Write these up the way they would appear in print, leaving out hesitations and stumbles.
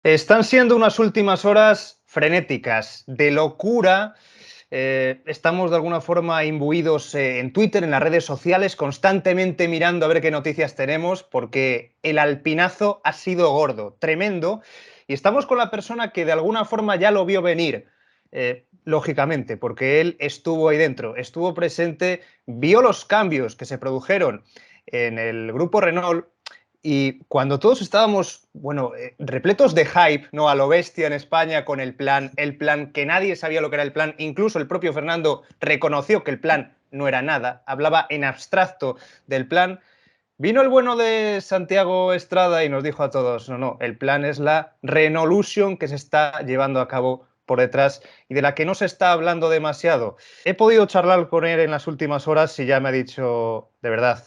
Están siendo unas últimas horas frenéticas, de locura. Estamos de alguna forma imbuidos en Twitter, en las redes sociales, constantemente mirando a ver qué noticias tenemos, porque el alpinazo ha sido gordo, tremendo, y estamos con la persona que de alguna forma ya lo vio venir, lógicamente, porque él estuvo ahí dentro, estuvo presente, vio los cambios que se produjeron en el grupo Renault. Y cuando todos estábamos, bueno, repletos de hype, ¿no? A lo bestia en España con el plan que nadie sabía lo que era el plan, incluso el propio Fernando reconoció que el plan no era nada, hablaba en abstracto del plan. Vino el bueno de Santiago Estrada y nos dijo a todos, no, no, el plan es la Renolution que se está llevando a cabo por detrás y de la que no se está hablando demasiado. He podido charlar con él en las últimas horas y ya me ha dicho, de verdad,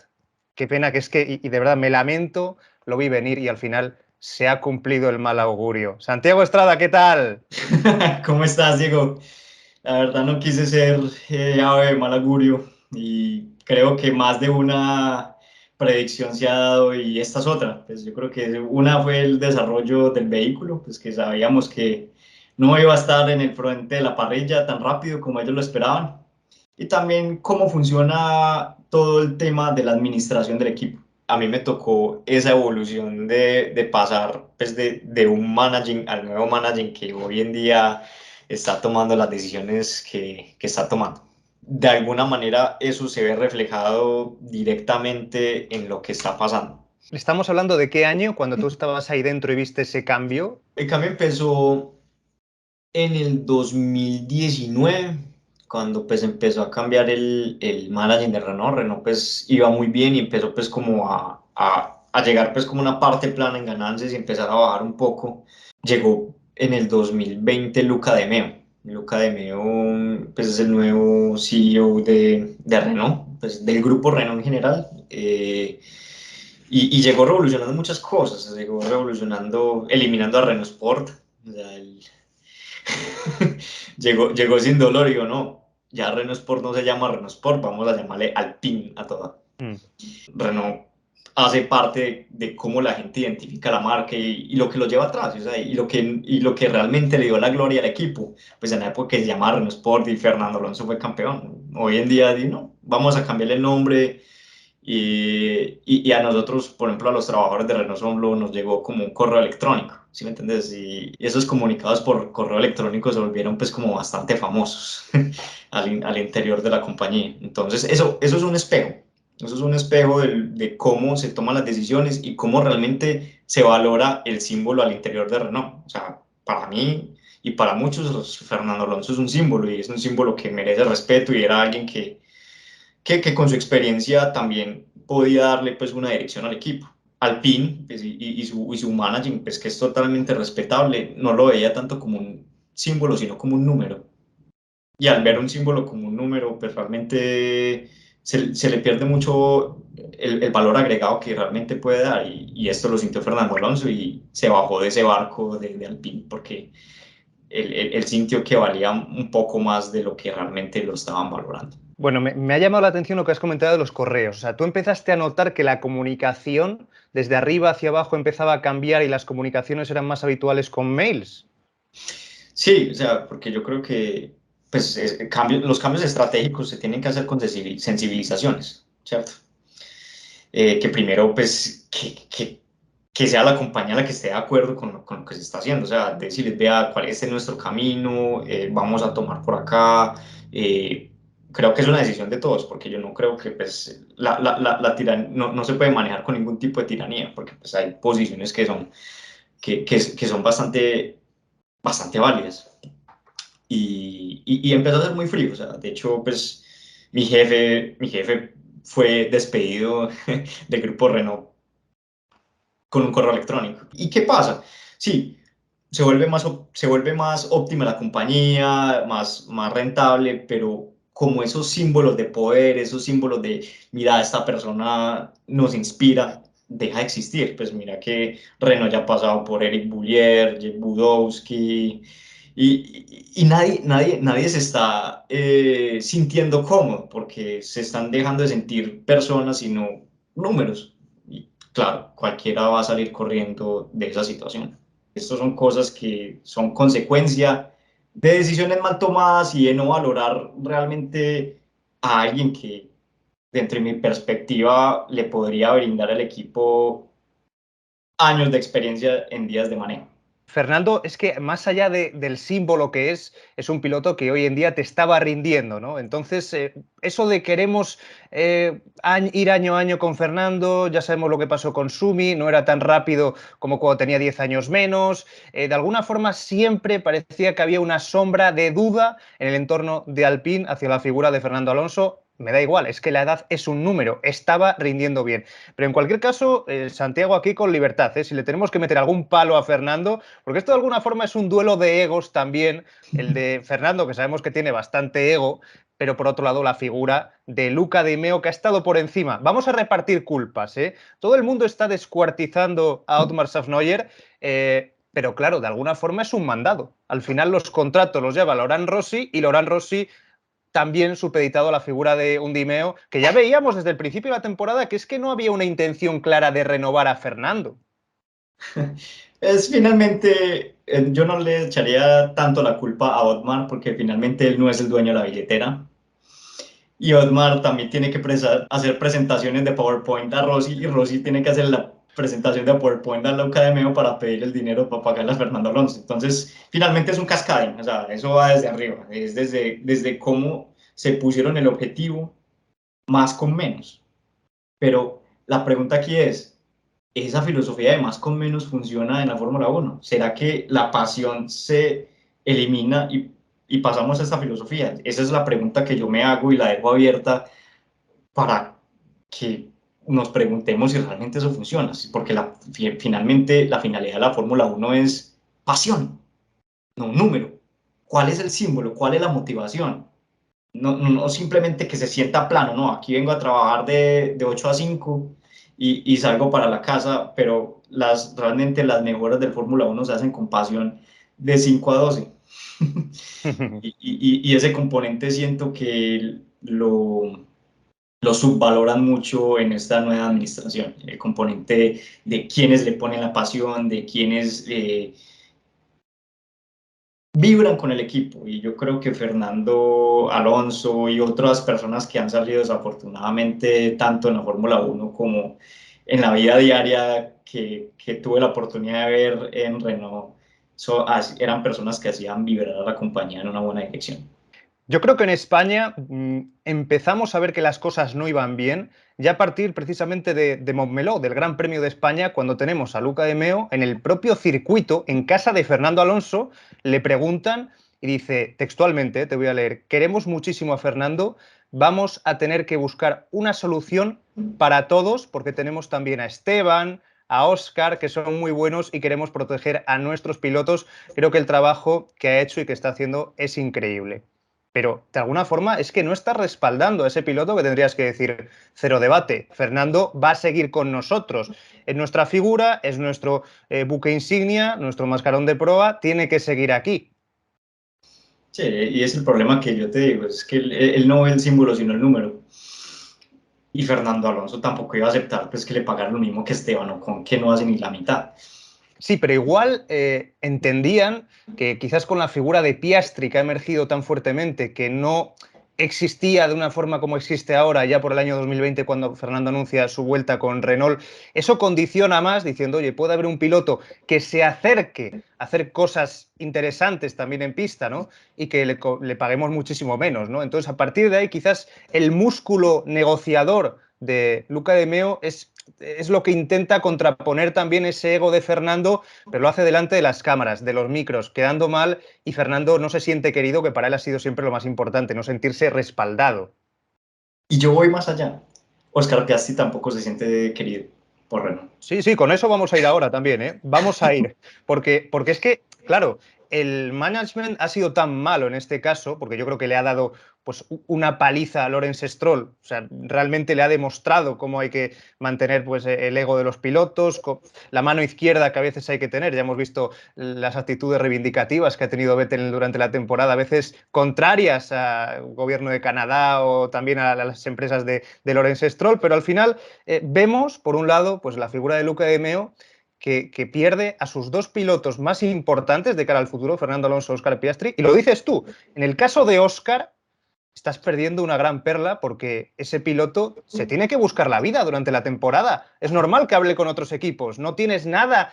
qué pena que es que, y de verdad me lamento, lo vi venir y al final se ha cumplido el mal augurio. Santiago Estrada, ¿qué tal? ¿Cómo estás, Diego? La verdad no quise ser ave de mal augurio y creo que más de una predicción se ha dado y esta es otra. Pues yo creo que una fue el desarrollo del vehículo, pues que sabíamos que no iba a estar en el frente de la parrilla tan rápido como ellos lo esperaban. Y también cómo funciona todo el tema de la administración del equipo. A mí me tocó esa evolución de pasar pues, de un managing al nuevo managing que hoy en día está tomando las decisiones que está tomando. De alguna manera eso se ve reflejado directamente en lo que está pasando. Estamos hablando de qué año, cuando tú estabas ahí dentro y viste ese cambio. El cambio empezó en el 2019, cuando pues empezó a cambiar el managing de Renault. Renault pues iba muy bien y empezó pues como a llegar pues como una parte plana en ganancias y empezar a bajar un poco. Llegó en el 2020 Luca De Meo. Luca De Meo pues es el nuevo CEO de Renault, pues del grupo Renault en general. Y llegó revolucionando muchas cosas, llegó revolucionando, eliminando a Renault Sport. O sea, llegó sin dolor y digo, no, ya Renault Sport no se llama Renault Sport, vamos a llamarle Alpine a toda. Mm. Renault hace parte de cómo la gente identifica la marca y lo que lo lleva atrás, o sea, y lo que realmente le dio la gloria al equipo, pues en la época que se llamaba Renault Sport y Fernando Alonso fue campeón. Hoy en día, no, vamos a cambiarle el nombre y a nosotros, por ejemplo, a los trabajadores de Renault solo nos llegó como un correo electrónico, ¿sí me entiendes? Y esos comunicados por correo electrónico se volvieron pues como bastante famosos al interior de la compañía. Entonces, eso es un espejo. Eso es un espejo de cómo se toman las decisiones y cómo realmente se valora el símbolo al interior de Renault. O sea, para mí y para muchos, Fernando Alonso es un símbolo y es un símbolo que merece respeto y era alguien que con su experiencia también podía darle pues una dirección al equipo. Alpine pues, y su managing, pues que es totalmente respetable, no lo veía tanto como un símbolo, sino como un número. Y al ver un símbolo como un número, pues realmente se le pierde mucho el valor agregado que realmente puede dar. Y esto lo sintió Fernando Alonso y se bajó de ese barco de Alpine porque él sintió que valía un poco más de lo que realmente lo estaban valorando. Bueno, me ha llamado la atención lo que has comentado de los correos. O sea, tú empezaste a notar que la comunicación desde arriba hacia abajo empezaba a cambiar y las comunicaciones eran más habituales con mails. Sí, o sea, porque yo creo que pues, los cambios estratégicos se tienen que hacer con sensibilizaciones, ¿cierto? Que primero, pues, que sea la compañía la que esté de acuerdo con lo que se está haciendo, o sea, decirles, vea, cuál es nuestro camino, vamos a tomar por acá. eh, Creo que es una decisión de todos, porque yo no creo que pues, no se puede manejar con ningún tipo de tiranía, porque pues, hay posiciones que son bastante válidas y empezó a ser muy frío. O sea, de hecho, pues mi jefe fue despedido del grupo Renault con un correo electrónico. ¿Y qué pasa? Sí, se vuelve más óptima la compañía, más rentable, pero como esos símbolos de poder, esos símbolos de, mira, esta persona nos inspira, deja de existir. Pues mira que Renault ya ha pasado por Eric Boulier, Jeff Budowski, y nadie se está sintiendo cómodo porque se están dejando de sentir personas y no números. Y claro, cualquiera va a salir corriendo de esa situación. Estas son cosas que son consecuencia de decisiones mal tomadas y de no valorar realmente a alguien que, dentro de mi perspectiva, le podría brindar al equipo años de experiencia en días de manejo. Fernando, es que más allá del símbolo que es un piloto que hoy en día te estaba rindiendo, ¿no? Entonces, eso de queremos ir año a año con Fernando, ya sabemos lo que pasó con Sumi, no era tan rápido como cuando tenía 10 años menos. De alguna forma siempre parecía que había una sombra de duda en el entorno de Alpine hacia la figura de Fernando Alonso. Me da igual, es que la edad es un número, estaba rindiendo bien. Pero en cualquier caso, Santiago aquí con libertad, ¿eh? Si le tenemos que meter algún palo a Fernando, porque esto de alguna forma es un duelo de egos también, el de Fernando, que sabemos que tiene bastante ego, pero por otro lado la figura de Luca de Meo, que ha estado por encima. Vamos a repartir culpas, ¿eh? Todo el mundo está descuartizando a Otmar Szafnauer, pero claro, de alguna forma es un mandado. Al final los contratos los lleva Laurent Rossi y Laurent Rossi también supeditado a la figura de un Dimeo, que ya veíamos desde el principio de la temporada que es que no había una intención clara de renovar a Fernando. Es finalmente, yo no le echaría tanto la culpa a Otmar porque finalmente él no es el dueño de la billetera. Y Otmar también tiene que hacer presentaciones de PowerPoint a Rossi y Rossi tiene que hacer la presentación de PowerPoint a la Academia para pedir el dinero para pagarle a Fernando Alonso. Entonces, finalmente es un cascading, o sea, eso va desde arriba, es desde cómo se pusieron el objetivo más con menos. Pero la pregunta aquí es, ¿esa filosofía de más con menos funciona en la Fórmula 1? ¿Será que la pasión se elimina y pasamos a esta filosofía? Esa es la pregunta que yo me hago y la dejo abierta para que nos preguntemos si realmente eso funciona, porque finalmente la finalidad de la Fórmula 1 es pasión, no un número. ¿Cuál es el símbolo? ¿Cuál es la motivación? No simplemente que se sienta plano, no, aquí vengo a trabajar de 8 a 5 y salgo para la casa, pero realmente las mejoras del Fórmula 1 se hacen con pasión de 5 a 12. Y ese componente siento que lo subvaloran mucho en esta nueva administración, el componente de quienes le ponen la pasión, de quienes vibran con el equipo. Y yo creo que Fernando Alonso y otras personas que han salido desafortunadamente tanto en la Fórmula 1 como en la vida diaria que tuve la oportunidad de ver en Renault, eran personas que hacían vibrar a la compañía en una buena dirección. Yo creo que en España empezamos a ver que las cosas no iban bien ya a partir precisamente de Montmeló, del Gran Premio de España, cuando tenemos a Luca de Meo en el propio circuito, en casa de Fernando Alonso, le preguntan y dice textualmente, te voy a leer, queremos muchísimo a Fernando, vamos a tener que buscar una solución para todos porque tenemos también a Esteban, a Óscar, que son muy buenos y queremos proteger a nuestros pilotos. Creo que el trabajo que ha hecho y que está haciendo es increíble. Pero de alguna forma es que no estás respaldando a ese piloto que tendrías que decir cero debate. Fernando va a seguir con nosotros. Es nuestra figura, es nuestro buque insignia, nuestro mascarón de proa, tiene que seguir aquí. Sí, y es el problema que yo te digo, es que él no ve el símbolo sino el número. Y Fernando Alonso tampoco iba a aceptar pues, que le pagaran lo mismo que Esteban Ocon, que no hace ni la mitad. Sí, pero igual entendían que quizás con la figura de Piastri que ha emergido tan fuertemente, que no existía de una forma como existe ahora, ya por el año 2020, cuando Fernando anuncia su vuelta con Renault, eso condiciona más diciendo, oye, puede haber un piloto que se acerque a hacer cosas interesantes también en pista, ¿no? Y que le paguemos muchísimo menos, ¿no? Entonces, a partir de ahí, quizás el músculo negociador de Luca de Meo es lo que intenta contraponer también ese ego de Fernando, pero lo hace delante de las cámaras, de los micros, quedando mal, y Fernando no se siente querido, que para él ha sido siempre lo más importante, no sentirse respaldado. Y yo voy más allá. Oscar Piastri tampoco se siente querido por Renault. Sí, sí, con eso vamos a ir ahora también, ¿eh? Vamos a ir, porque es que, claro, el management ha sido tan malo en este caso, porque yo creo que le ha dado pues una paliza a Lawrence Stroll, o sea, realmente le ha demostrado cómo hay que mantener pues el ego de los pilotos, la mano izquierda que a veces hay que tener, ya hemos visto las actitudes reivindicativas que ha tenido Vettel durante la temporada, a veces contrarias al gobierno de Canadá o también a las empresas de Lawrence Stroll, pero al final vemos, por un lado, pues la figura de Luca de Meo, que pierde a sus dos pilotos más importantes de cara al futuro, Fernando Alonso, Óscar Piastri, y lo dices tú, en el caso de Óscar, estás perdiendo una gran perla porque ese piloto se tiene que buscar la vida durante la temporada. Es normal que hable con otros equipos. No tienes nada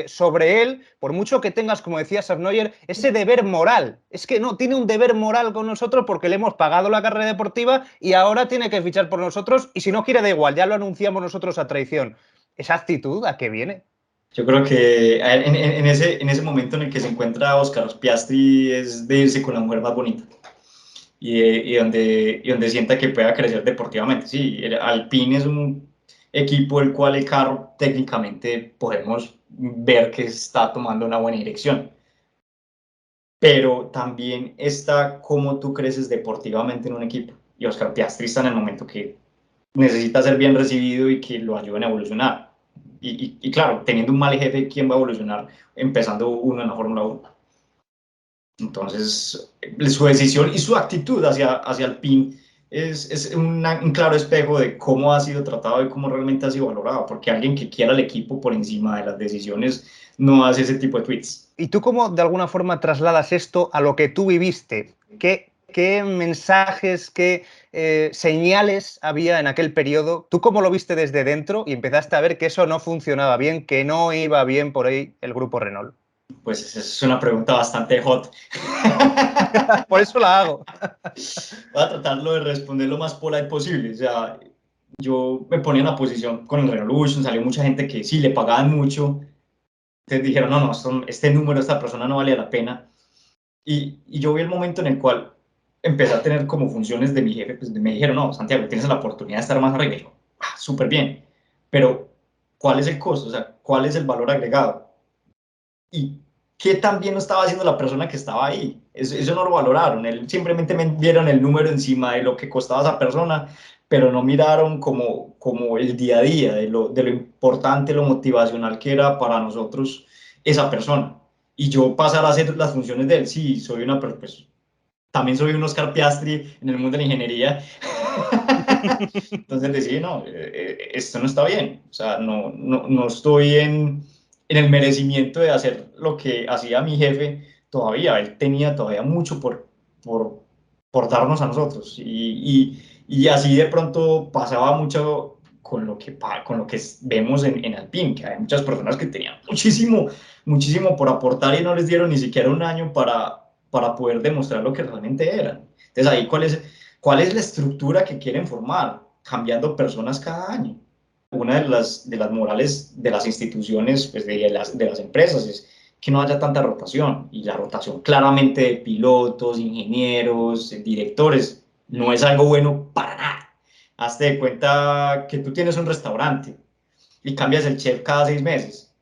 sobre él, por mucho que tengas, como decía Sarnoyer, ese deber moral. Es que no, tiene un deber moral con nosotros porque le hemos pagado la carrera deportiva y ahora tiene que fichar por nosotros y si no quiere da igual, ya lo anunciamos nosotros a traición. ¿Esa actitud a qué viene? Yo creo que en ese momento en el que se encuentra Óscar Piastri es de irse con la mujer más bonita. Y donde sienta que pueda crecer deportivamente. Sí, el Alpine es un equipo el cual el carro técnicamente podemos ver que está tomando una buena dirección, pero también está cómo tú creces deportivamente en un equipo. Y Oscar Piastri está en el momento que necesita ser bien recibido y que lo ayuden a evolucionar. Y claro, teniendo un mal jefe, ¿quién va a evolucionar empezando uno en la Fórmula 1? Entonces, su decisión y su actitud hacia Alpine es un claro espejo de cómo ha sido tratado y cómo realmente ha sido valorado, porque alguien que quiera al equipo por encima de las decisiones no hace ese tipo de tweets. ¿Y tú cómo de alguna forma trasladas esto a lo que tú viviste? ¿Qué mensajes, qué señales había en aquel periodo? ¿Tú cómo lo viste desde dentro y empezaste a ver que eso no funcionaba bien, que no iba bien por ahí el grupo Renault? Pues es una pregunta bastante hot. Por eso la hago. Voy a tratarlo de responder lo más polite posible. O sea, yo me ponía en la posición con el Revolution, salió mucha gente que sí le pagaban mucho. Entonces dijeron, no, este número, esta persona no valía la pena. Y yo vi el momento en el cual empecé a tener como funciones de mi jefe, pues me dijeron, no, Santiago, tienes la oportunidad de estar más arriba. Y yo, súper bien, pero ¿cuál es el costo? O sea, ¿cuál es el valor agregado? ¿Y qué tan bien lo estaba haciendo la persona que estaba ahí? Eso no lo valoraron, simplemente me vieron el número encima de lo que costaba esa persona, pero no miraron como el día a día, de lo importante, lo motivacional que era para nosotros esa persona. Y yo pasar a hacer las funciones de él, sí, soy una persona, pues, también soy un Oscar Piastri en el mundo de la ingeniería. Entonces decía, no, esto no está bien, o sea, no estoy en el merecimiento de hacer lo que hacía mi jefe todavía, él tenía todavía mucho por, por darnos a nosotros y así de pronto pasaba mucho con lo que vemos en Alpine, que hay muchas personas que tenían muchísimo por aportar y no les dieron ni siquiera un año para poder demostrar lo que realmente eran. Entonces ahí, ¿cuál es la estructura que quieren formar? Cambiando personas cada año. Una de las morales de las instituciones, pues de las empresas, es que no haya tanta rotación. Y la rotación claramente de pilotos, ingenieros, directores, no es algo bueno para nada. Hazte de cuenta que tú tienes un restaurante y cambias el chef cada 6 meses.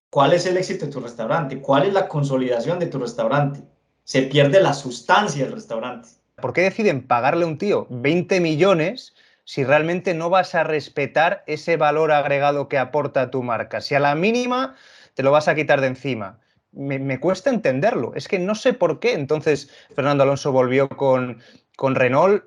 ¿Cuál es el éxito de tu restaurante? ¿Cuál es la consolidación de tu restaurante? Se pierde la sustancia del restaurante. ¿Por qué deciden pagarle a un tío 20 millones si realmente no vas a respetar ese valor agregado que aporta tu marca? Si a la mínima te lo vas a quitar de encima. Me cuesta entenderlo. Es que no sé por qué. Entonces Fernando Alonso volvió con Renault.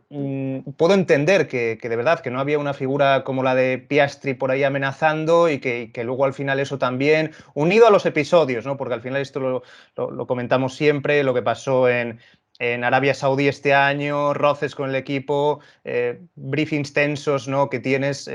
Puedo entender que de verdad que no había una figura como la de Piastri por ahí amenazando y que luego al final eso también, unido a los episodios, ¿no? Porque al final esto lo comentamos siempre, lo que pasó en Arabia Saudí este año, roces con el equipo, briefings tensos, ¿no? Que tienes,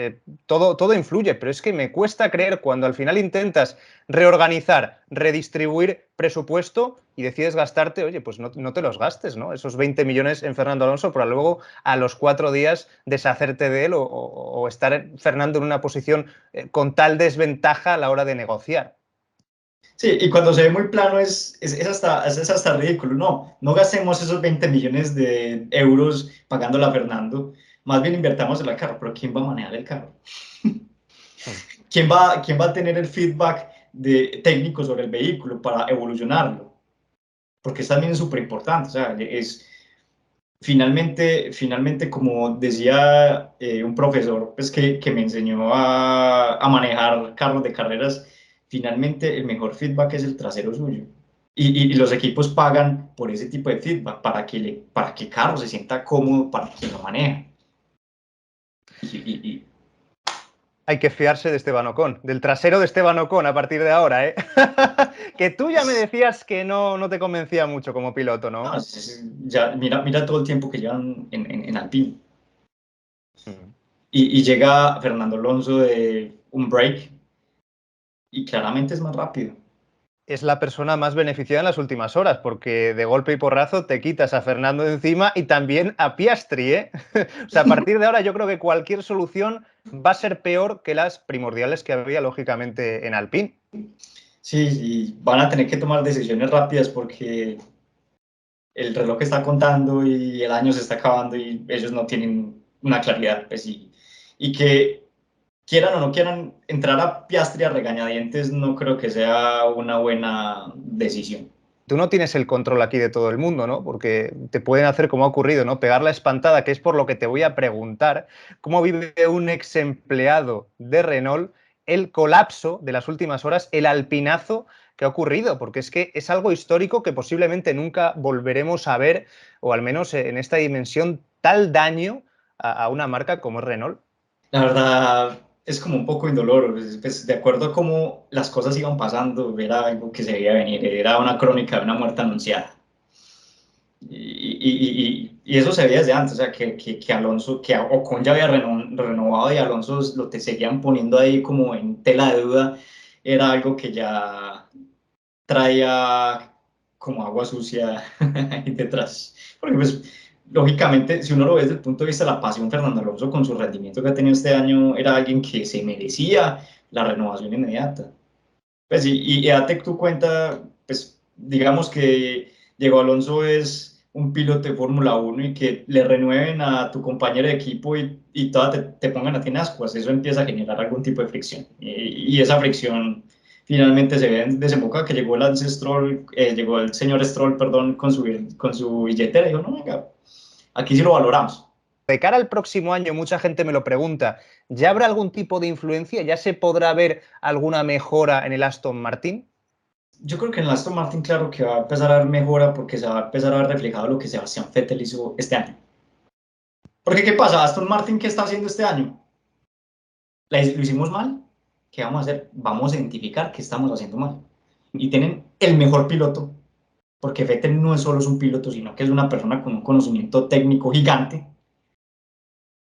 todo influye, pero es que me cuesta creer cuando al final intentas reorganizar, redistribuir presupuesto y decides gastarte, oye, pues no te los gastes, ¿no? Esos 20 millones en Fernando Alonso para luego a los 4 días deshacerte de él o estar Fernando en una posición con tal desventaja a la hora de negociar. Sí, y cuando se ve muy plano es hasta ridículo. No gastemos esos 20 millones de euros pagándola a Fernando, más bien invertamos en el carro, pero ¿quién va a manejar el carro? ¿Quién va a tener el feedback técnico sobre el vehículo para evolucionarlo? Porque es también súper importante, o sea, finalmente como decía un profesor pues, que me enseñó a manejar carros de carreras, finalmente el mejor feedback es el trasero suyo. Y los equipos pagan por ese tipo de feedback para que el carro se sienta cómodo para quien lo maneja. Y, Hay que fiarse de Esteban Ocon, del trasero de Esteban Ocon a partir de ahora, ¿eh? Que tú ya me decías que no te convencía mucho como piloto, No, ¿no? ya, mira todo el tiempo que llevan en Alpine. Mm. Y llega Fernando Alonso de un break y claramente es más rápido. Es la persona más beneficiada en las últimas horas, porque de golpe y porrazo te quitas a Fernando de encima y también a Piastri, ¿eh? O sea, a partir de ahora yo creo que cualquier solución va a ser peor que las primordiales que había, lógicamente, en Alpine. Sí, y van a tener que tomar decisiones rápidas porque el reloj está contando y el año se está acabando y ellos no tienen una claridad, pues, y que quieran o no quieran entrar a Piastri a regañadientes, no creo que sea una buena decisión. Tú no tienes el control aquí de todo el mundo, ¿no? Porque te pueden hacer como ha ocurrido, ¿no? Pegar la espantada, que es por lo que te voy a preguntar, ¿cómo vive un ex empleado de Renault el colapso de las últimas horas, el alpinazo que ha ocurrido? Porque es que es algo histórico que posiblemente nunca volveremos a ver, o al menos en esta dimensión, tal daño a una marca como es Renault. La verdad es como un poco indoloro, pues, de acuerdo a cómo las cosas iban pasando, era algo que se veía venir, era una crónica de una muerte anunciada. Y eso se veía desde antes, o sea, que Alonso, que Ocon ya había renovado y Alonso lo te seguían poniendo ahí como en tela de duda, era algo que ya traía como agua sucia ahí detrás. Porque pues, lógicamente, si uno lo ve desde el punto de vista de la pasión, Fernando Alonso con su rendimiento que ha tenido este año, era alguien que se merecía la renovación inmediata. Pues y date tú cuenta, pues digamos que Diego Alonso es un piloto de Fórmula 1 y que le renueven a tu compañero de equipo y toda te pongan a ti en ascuas, eso empieza a generar algún tipo de fricción. Y esa fricción finalmente se ve desemboca que llegó Lance Stroll, llegó el señor Stroll, perdón, con su billetera y dijo, no, venga, aquí sí lo valoramos. De cara al próximo año, mucha gente me lo pregunta, ¿ya habrá algún tipo de influencia? ¿Ya se podrá ver alguna mejora en el Aston Martin? Yo creo que en el Aston Martin, claro que va a empezar a haber mejora porque se va a empezar a ver reflejado lo que Sebastián Vettel hizo este año. Porque, ¿qué pasa? Aston Martin, ¿qué está haciendo este año? ¿Lo hicimos mal? ¿Qué vamos a hacer? Vamos a identificar qué estamos haciendo mal. Y tienen el mejor piloto, porque Vettel no es solo un piloto, sino que es una persona con un conocimiento técnico gigante,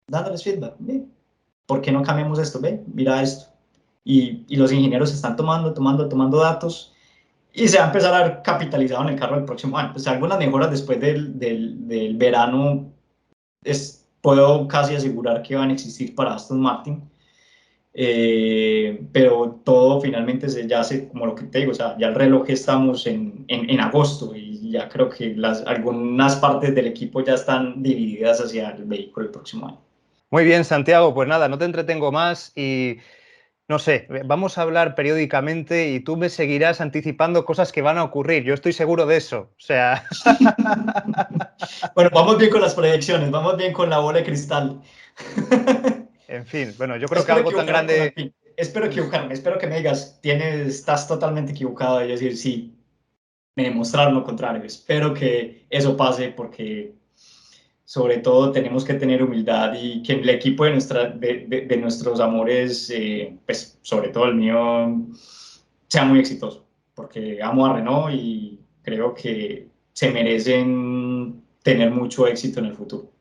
dándoles feedback. ¿Ve? ¿Por qué no cambiamos esto? Ve, mira esto. Y los ingenieros están tomando datos y se va a empezar a ver capitalizado en el carro del próximo año. Pues algunas mejoras después del verano puedo casi asegurar que van a existir para Aston Martin. Pero todo finalmente ya hace, como lo que te digo, o sea, ya el reloj estamos en agosto y ya creo que algunas partes del equipo ya están divididas hacia el vehículo el próximo año. Muy bien, Santiago, pues nada, no te entretengo más y no sé, vamos a hablar periódicamente y tú me seguirás anticipando cosas que van a ocurrir, yo estoy seguro de eso. O sea, Bueno, vamos bien con las proyecciones, vamos bien con la bola de cristal. en fin, bueno, yo creo que Espero algo tan equivocarme con grande, Alpine, espero equivocarme, espero que me digas, estás totalmente equivocado y decir, sí, me demostraron lo contrario. Espero que eso pase porque sobre todo tenemos que tener humildad y que el equipo de nuestros amores, pues sobre todo el mío, sea muy exitoso, porque amo a Renault y creo que se merecen tener mucho éxito en el futuro.